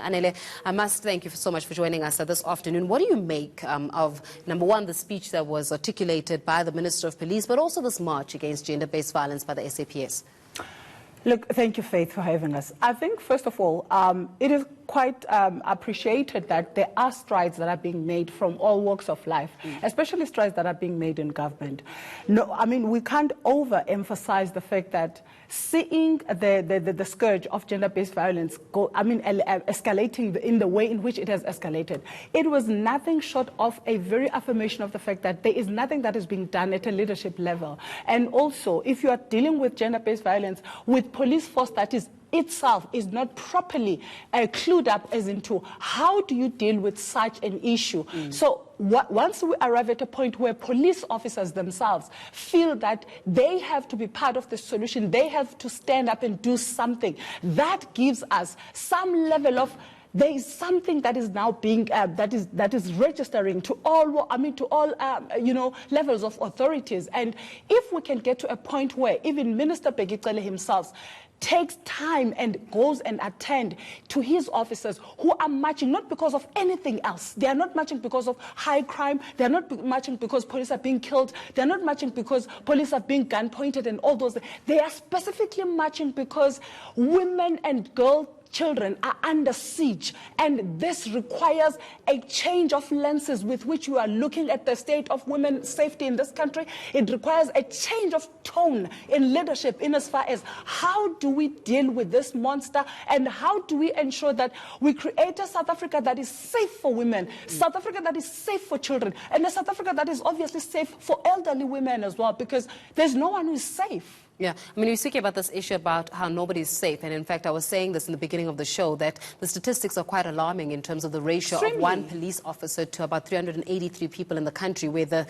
Anele, I must thank you so much for joining us this afternoon. What do you make of, number one, the speech that was articulated by the Minister of Police, but also this march against gender-based violence by the SAPS? Look, thank you, Faith, for having us. I think, first of all, it is quite appreciated that there are strides that are being made from all walks of life, especially strides that are being made in government. No, I mean, we can't overemphasize the fact that seeing the scourge of gender-based violence escalating in the way in which it has escalated, it was nothing short of a very affirmation of the fact that there is nothing that is being done at a leadership level. And also, if you are dealing with gender-based violence with police force that is itself is not properly clued up as into how do you deal with such an issue. So once we arrive at a point where police officers themselves feel that they have to be part of the solution, they have to stand up and do something, that gives us some level of there is something that is now being that is registering to all levels of authorities. And if we can get to a point where even Minister Begicele himself takes time and goes and attend to his officers who are marching not because of anything else. They are not marching because of high crime. They are not marching because police are being killed. They are not marching because police are being gun pointed and all those things. They are specifically marching because women and children are under siege, and this requires a change of lenses with which you are looking at the state of women's safety in this country. It requires a change of tone in leadership in as far as how do we deal with this monster and how do we ensure that we create a South Africa that is safe for women, South Africa that is safe for children, and a South Africa that is obviously safe for elderly women as well, because there's no one who is safe. Yeah, I mean, we're speaking about this issue about how nobody's safe. And in fact, I was saying this in the beginning of the show, that the statistics are quite alarming in terms of the ratio of one police officer to about 383 people in the country, where the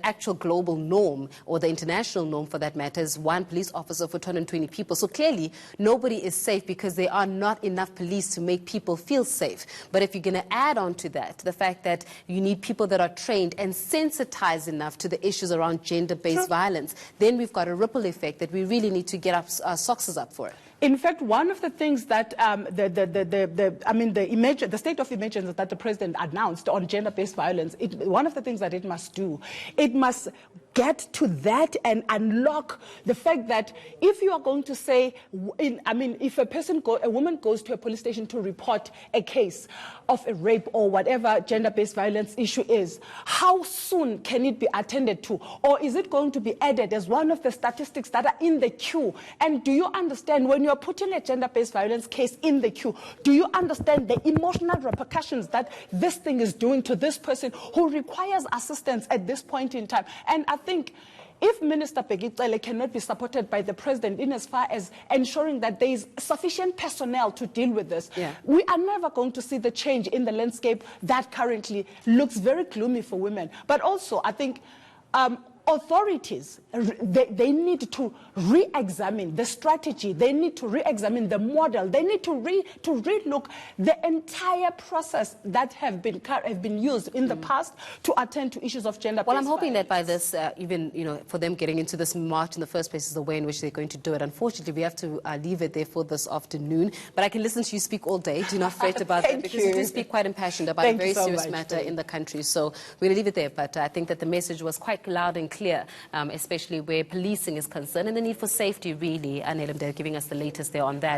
actual global norm, or the international norm for that matter, is one police officer for 220 people. So clearly, nobody is safe because there are not enough police to make people feel safe. But if you're going to add on to that, the fact that you need people that are trained and sensitized enough to the issues around gender-based violence, then we've got a ripple effect that we really need to get our socks up for it. In fact, one of the things that the state of emergency that the president announced on gender-based violence, one of the things that it must do, it must get to that and unlock the fact that if you are going to say, if a woman goes to a police station to report a case of a rape or whatever gender-based violence issue is, how soon can it be attended to? Or is it going to be added as one of the statistics that are in the queue? And do you understand, when you're putting a gender-based violence case in the queue, do you understand the emotional repercussions that this thing is doing to this person who requires assistance at this point in time? And I think if Minister Begicele cannot be supported by the president in as far as ensuring that there is sufficient personnel to deal with this, we are never going to see the change in the landscape that currently looks very gloomy for women. But also, I think authorities, they need to re-examine the strategy, they need to re-examine the model, they need to re-look the entire process that have been used in the past to attend to issues of gender-based Well, I'm hoping violence. that by this, for them getting into this march in the first place is the way in which they're going to do it. Unfortunately, we have to leave it there for this afternoon, but I can listen to you speak all day. Do not fret about that, because you do speak quite impassioned about a very serious matter in the country. So we're going to leave it there, but I think that the message was quite loud and clear, especially where policing is concerned and the need for safety, really. Anele, giving us the latest there on that.